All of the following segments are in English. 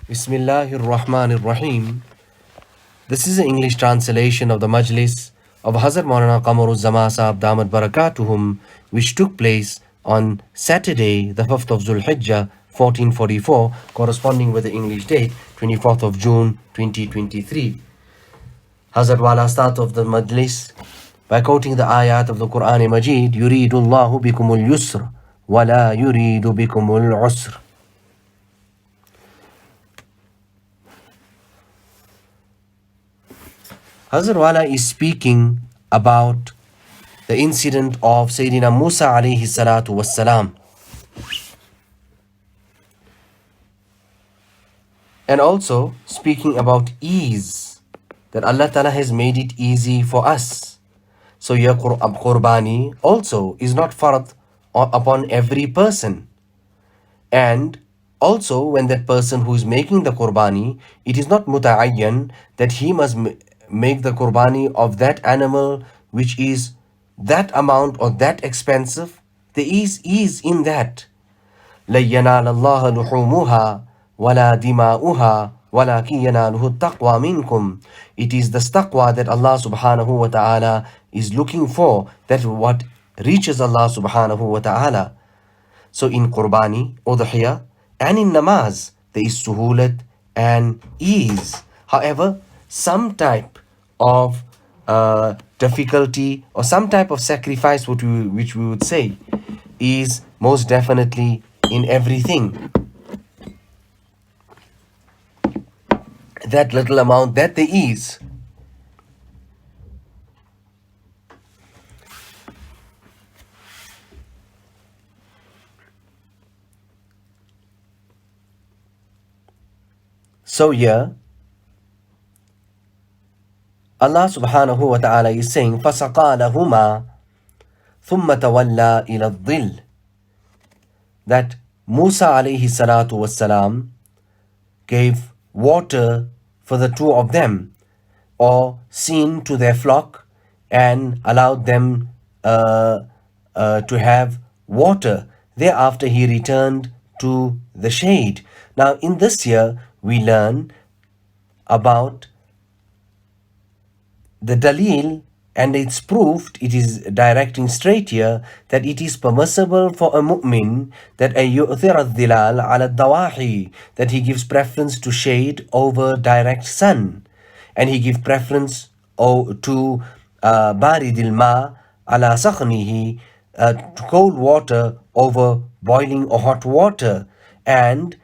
Bismillahir Rahmanir Rahim. This is an English translation of the Majlis of Hazrat Maulana Qamar Uzzaman Saheb Damat Barakatuhum, which took place on Saturday, the 5th of Zulhijjah, 1444, corresponding with the English date, 24th of June, 2023. Hazrat Wala start of the Majlis by quoting the ayat of the Quran Majid, يُرِيدُ اللَّهُ بِكُمُ الْيُسْرَ وَلَا يُرِيدُ بِكُمُ الْعُسْرَ. Hazrat Wala is speaking about the incident of Sayyidina Musa alayhi salatu wassalam, and also speaking about ease, that Allah Ta'ala has made it easy for us. So your qurbani also is not fard upon every person, and also when that person who is making the qurbani, it is not muta'ayyan that he must make the qurbani of that animal which is that amount or that expensive. There is ease in that. لَن يَنَالَ اللَّهَ لُحُومُهَا وَلَا دِمَاؤُهَا وَلَكِنْ يَنَالُهُ التَّقْوَى مِنْكُمْ. It is the taqwa that Allah subhanahu wa ta'ala is looking for, that what reaches Allah subhanahu wa ta'ala. So in qurbani, udhiyah, and in namaz, there is suhulat and ease. However, some type of difficulty or some type of sacrifice which we would say is most definitely in everything. That little amount that there is. So here, Allah subhanahu wa ta'ala is saying, فَسَقَى لَهُمَا ثُمَّ تَوَلَّى إِلَى الظِّلِّ, that Musa alayhi salatu wassalam gave water for the two of them, or seen to their flock, and allowed them to have water. Thereafter he returned to the shade. Now in this year we learn about the dalil, and it's proved, it is directing straight here, that it is permissible for a mu'min that yu'thir al-dhilal ala dawahi, that he gives preference to shade over direct sun, and he gives preference to baridil ma ala sakhnihi, cold water over boiling or hot water, and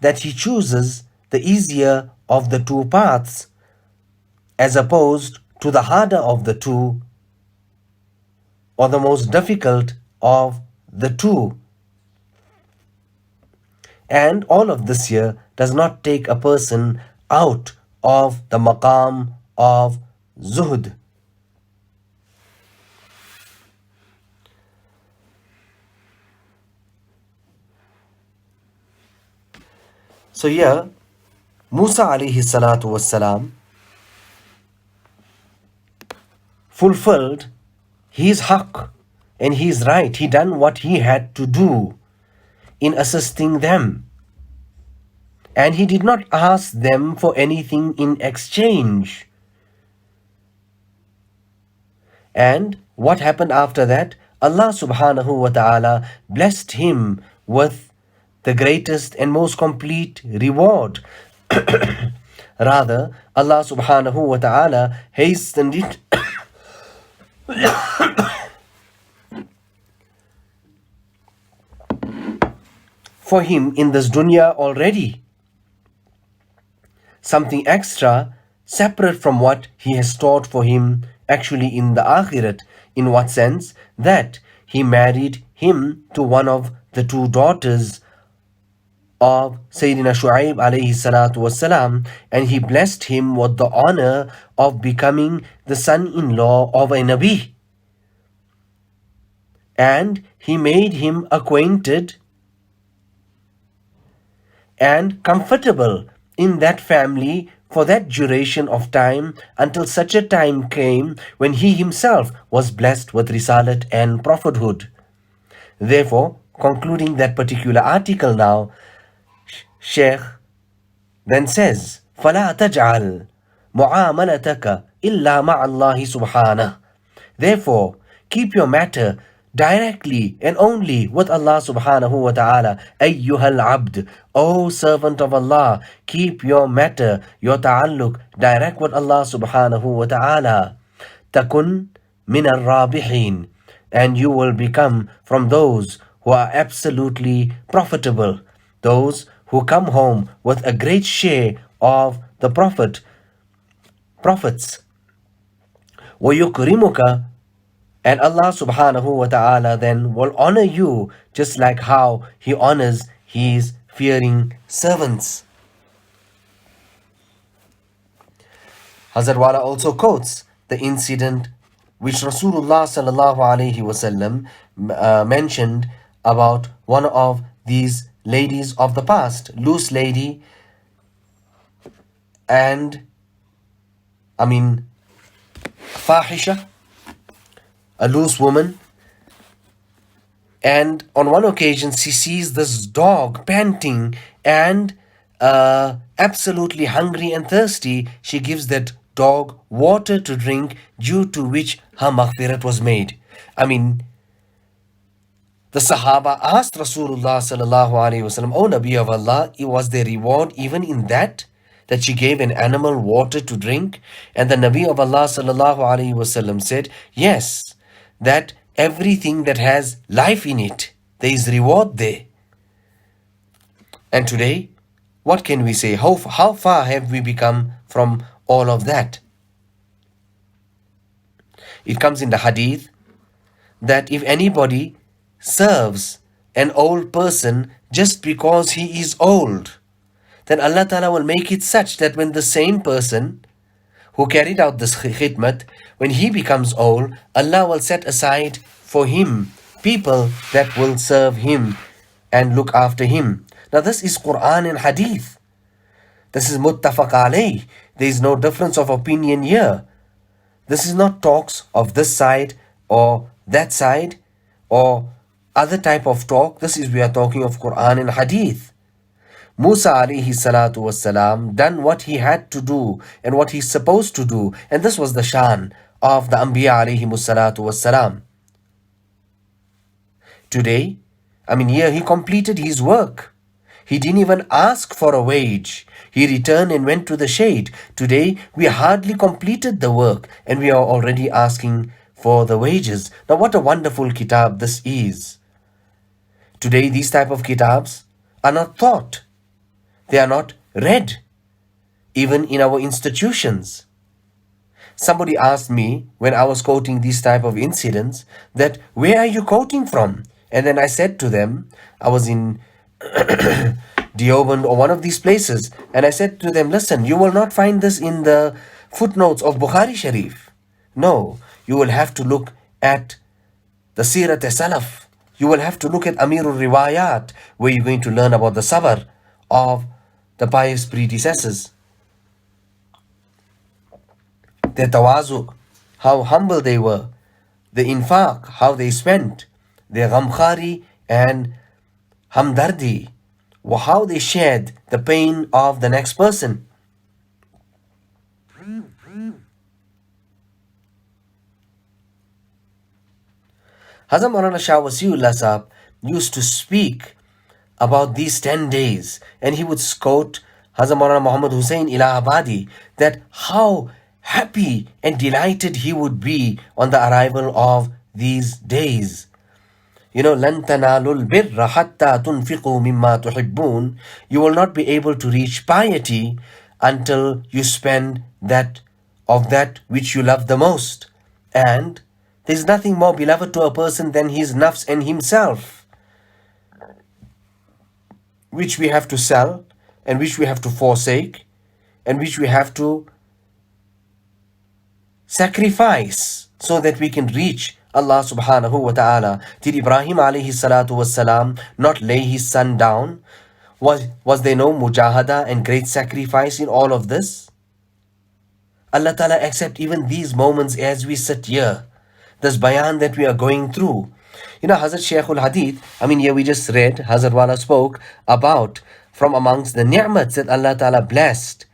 that he chooses the easier of the two paths as opposed to the harder of the two, or the most difficult of the two. And all of this here does not take a person out of the maqam of zuhd. So here, Musa alayhi salatu wassalam fulfilled his haqq and his right. He done what he had to do in assisting them, and he did not ask them for anything in exchange. And what happened after that? Allah subhanahu wa ta'ala blessed him with the greatest and most complete reward. Rather, Allah subhanahu wa ta'ala hastened it for him in this dunya already. Something extra, separate from what he has stored for him actually in the akhirat. In what sense? That he married him to one of the two daughters of Sayyidina Shu'aib alayhi salatu wassalam, and he blessed him with the honor of becoming the son-in-law of a Nabi. And he made him acquainted and comfortable in that family for that duration of time, until such a time came when he himself was blessed with risalat and prophethood. Therefore, concluding that particular article now, Sheikh then says, فَلَا تَجْعَلْ مُعَامَلَتَكَ إِلَّا مَعَ اللَّهِ سُبْحَانَهُ. Therefore, keep your matter directly and only with Allah subhanahu wa ta'ala. Ayyuhal abd, O servant of Allah, keep your matter, your ta'alluq direct with Allah subhanahu wa ta'ala. Takun min al-rabihin, and you will become from those who are absolutely profitable, those who come home with a great share of the profits. وَيُكْرِمُكَ, and Allah subhanahu wa ta'ala then will honor you just like how He honors His fearing servants. Hazrat Wala also quotes the incident which Rasulullah sallallahu alaihi wasallam mentioned about one of these ladies of the past, loose lady, and fahisha, a loose woman. And on one occasion she sees this dog panting and absolutely hungry and thirsty. She gives that dog water to drink, due to which her maghfirat was made. The Sahaba asked Rasulullah sallallahu alaihi wasallam, O Nabi of Allah, was there reward even in that she gave an animal water to drink? And the Nabi of Allah sallallahu alaihi wasallam said, yes, that everything that has life in it, there is reward there. And today, what can we say? How far have we become from all of that? It comes in the hadith that if anybody serves an old person just because he is old, then Allah Ta'ala will make it such that when the same person who carried out this khidmat, when he becomes old, Allah will set aside for him people that will serve him and look after him. Now this is Quran and Hadith. This is muttafaq alayh. There is no difference of opinion here. This is not talks of this side or that side or other type of talk. We are talking of Quran and Hadith. Musa alayhi salatu wassalam done what he had to do and what he's supposed to do, and this was the shan of the Anbiya alayhi salatu wassalam. Today, here he completed his work. He didn't even ask for a wage. He returned and went to the shade. Today, we hardly completed the work and we are already asking for the wages. Now what a wonderful kitab this is. Today, these type of kitabs are not taught. They are not read, even in our institutions. Somebody asked me when I was quoting these type of incidents that, where are you quoting from? And then I said to them, I was in Deoband or one of these places, and I said to them, listen, you will not find this in the footnotes of Bukhari Sharif. No, you will have to look at the Sirat Salaf. You will have to look at Amirul Riwayat, where you're going to learn about the sabr of the pious predecessors. Their tawazu, how humble they were. The infaq, how they spent. Their ghamkhari and hamdardi, how they shared the pain of the next person. Hazrat Maulana Shah Wasiullah Sahab used to speak about these 10 days, and he would quote Hazrat Maulana Muhammad Hussain Alahbadi, that how happy and delighted he would be on the arrival of these days. لَن تَنَالُوا الْبِرَّ حَتَّى تُنْفِقُوا مِمَّا تُحِبُّونَ. You will not be able to reach piety until you spend that of that which you love the most. And there is nothing more beloved to a person than his nafs and himself, which we have to sell and which we have to forsake and which we have to sacrifice so that we can reach Allah subhanahu wa ta'ala. Did Ibrahim alayhi salatu wassalam not lay his son down? Was there no mujahada and great sacrifice in all of this? Allah Ta'ala accept even these moments as we sit here, this bayan that we are going through. Hazrat Shaykhul Hadith, here we just read, Hazrat Wala spoke about from amongst the ni'mats that Allah Ta'ala blessed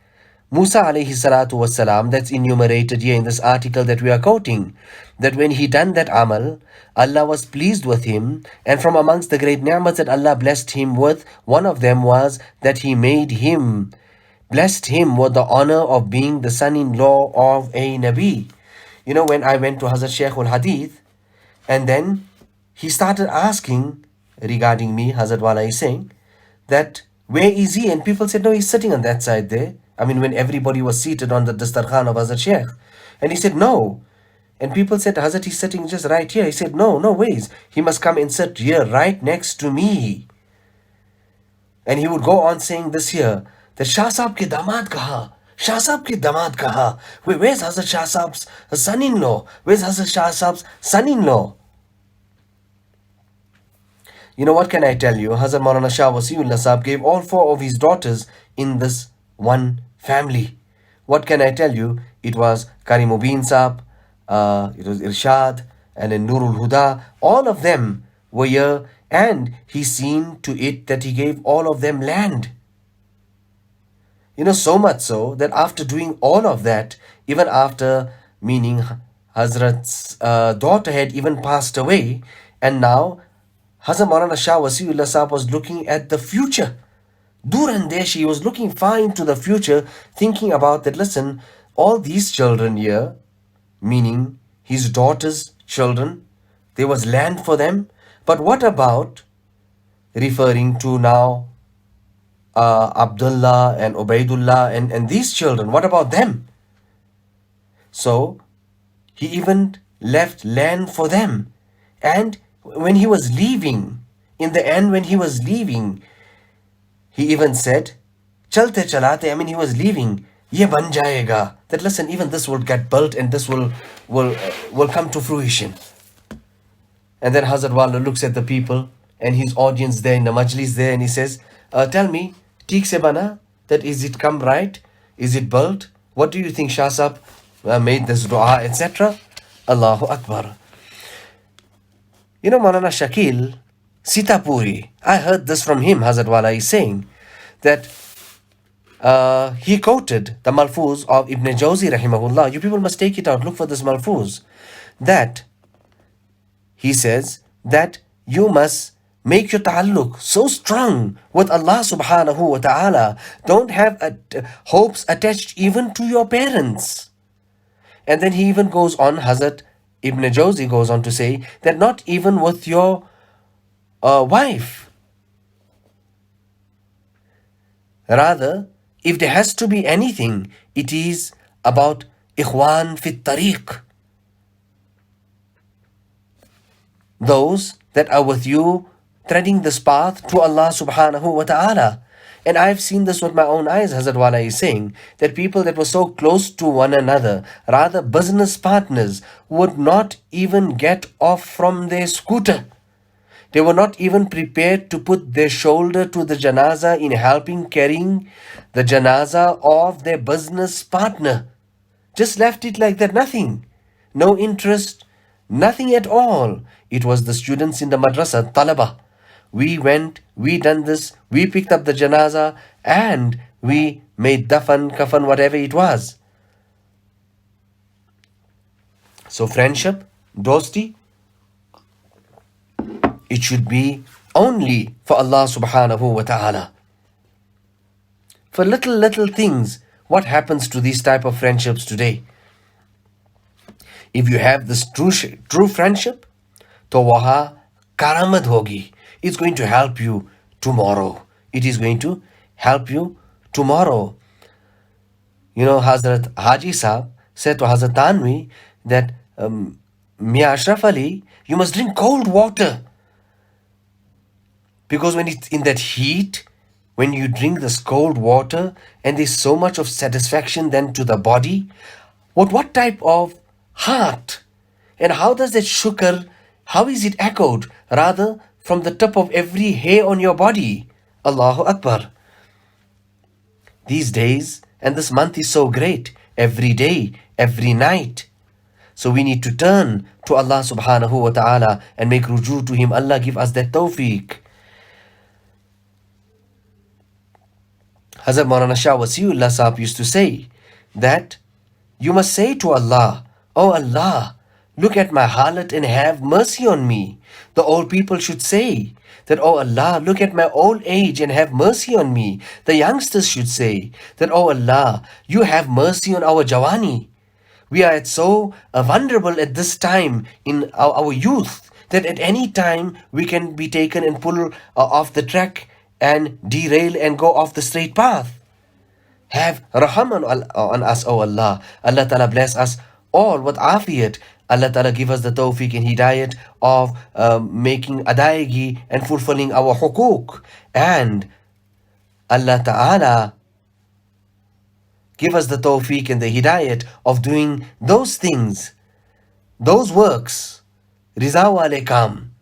Musa alayhi salatu wasalam, that's enumerated here in this article that we are quoting, that when he done that amal, Allah was pleased with him, and from amongst the great ni'mats that Allah blessed him with, one of them was that he blessed him with the honor of being the son-in-law of a Nabi. You know, when I went to Hazrat Shaykh al-Hadith, and then he started asking regarding me, Hazrat Wala is saying, that where is he? And people said, no, he's sitting on that side there. I mean, when everybody was seated on the Dastarkhan of Hazrat Shaykh. And he said, no. And people said, Hazrat, he's sitting just right here. He said, no, no ways. He must come and sit here right next to me. And he would go on saying this here, that Shah Sahab ke damad kaha? Shah Sahab ke damad kaha? Where's Hazrat Shah Sahab's son-in-law? Where's Hazrat Shah Sahab's son-in-law? You know, what can I tell you? Hazrat Maulana Shah Wasiullah Sahab gave all 4 of his daughters in this one family. What can I tell you? It was Karimubin Sahab, it was Irshad, and then Nurul Huda. All of them were here, and he seen to it that he gave all of them land. You know, so much so that after doing all of that, even after, meaning Hazrat's daughter had even passed away, and now Hazrat Maulana Shah Wasiullah Sahab was looking at the future. Durandesh, he was looking far into the future, thinking about that, listen, all these children here, meaning his daughter's children, there was land for them. But what about, referring to now Abdullah and Ubaidullah and these children, what about them? So he even left land for them. And when he was leaving, in the end, when he was leaving, he even said, Chalte chalate, I mean, he was leaving, ye ban jayega, that listen, even this will get built and this will come to fruition. And then Hazrat Wala looks at the people and his audience there in the Majlis there, and he says, tell me, Teek se bana, that is it come right? Is it built? What do you think Shah Sahab made this dua, etc.? Allahu Akbar. You know, Maulana Shakil Sitapuri, I heard this from him. Hazrat Wala is saying that he quoted the Malfuz of Ibn Jawzi rahimahullah. You people must take it out, look for this Malfuz. That he says that you must make your ta'alluq so strong with Allah subhanahu wa ta'ala. Don't have hopes attached even to your parents. And then he even goes on, Hazrat Ibn Jawzi goes on to say that not even with your wife. Rather, if there has to be anything, it is about ikhwan fit tariq. Those that are with you treading this path to Allah subhanahu wa ta'ala. And I've seen this with my own eyes. Hazrat Wala is saying that people that were so close to one another, rather business partners, would not even get off from their scooter. They were not even prepared to put their shoulder to the janaza in helping carrying the janaza of their business partner. Just left it like that, nothing. No interest, nothing at all. It was the students in the madrasa, talaba. We went, we done this, we picked up the janaza, and we made dafan, kafan, whatever it was. So friendship, dosti, it should be only for Allah subhanahu wa ta'ala. For little things, what happens to these type of friendships today? If you have this true friendship, to waha karamad hogi. It's going to help you tomorrow. It is going to help you tomorrow. You know, Hazrat Haji Sahab said to Hazrat Tanvi that, Mia Ashraf Ali, you must drink cold water. Because when it's in that heat, when you drink this cold water, and there's so much of satisfaction then to the body, what type of heart? And how does that shukr, how is it echoed? Rather, from the top of every hair on your body. Allahu Akbar. These days, and this month is so great, every day, every night. So we need to turn to Allah subhanahu wa ta'ala and make ruju to Him. Allah give us that tawfiq. Hazrat Maulana Shah Wasiullah Saheb used to say that you must say to Allah, "Oh Allah, look at my halat and have mercy on me." The old people should say that, "Oh Allah, look at my old age and have mercy on me." The youngsters should say that, "Oh Allah, you have mercy on our Jawani." We are so vulnerable at this time in our youth that at any time we can be taken and pulled off the track and derail and go off the straight path. Have raham on us, O Allah. Allah Ta'ala bless us all with afiyat. Allah Ta'ala give us the tawfiq and hidayat of making adayagi and fulfilling our hukuk. And Allah Ta'ala give us the tawfiq and the hidayat of doing those things, those works. Riza wale kam.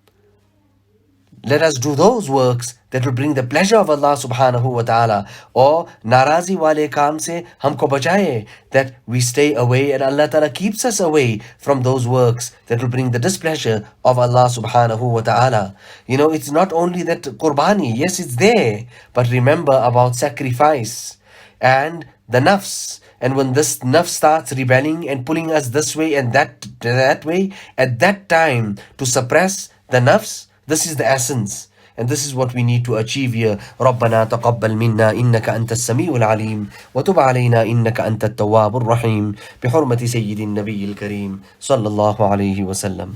Let us do those works that will bring the pleasure of Allah subhanahu wa ta'ala. Or narazi wale kaam se humko bachaye, that we stay away and Allah ta'ala keeps us away from those works that will bring the displeasure of Allah subhanahu wa ta'ala. You know, it's not only that qurbani, yes, it's there, but remember about sacrifice and the nafs. And when this nafs starts rebelling and pulling us this way and that way, at that time to suppress the nafs, this is the essence. And this is what we need to achieve here. ربنا تقبل منا إنك أنت السميع العليم وتب علينا إنك أنت التواب الرحيم بحرمة سيد النبي الكريم صلى الله عليه وسلم.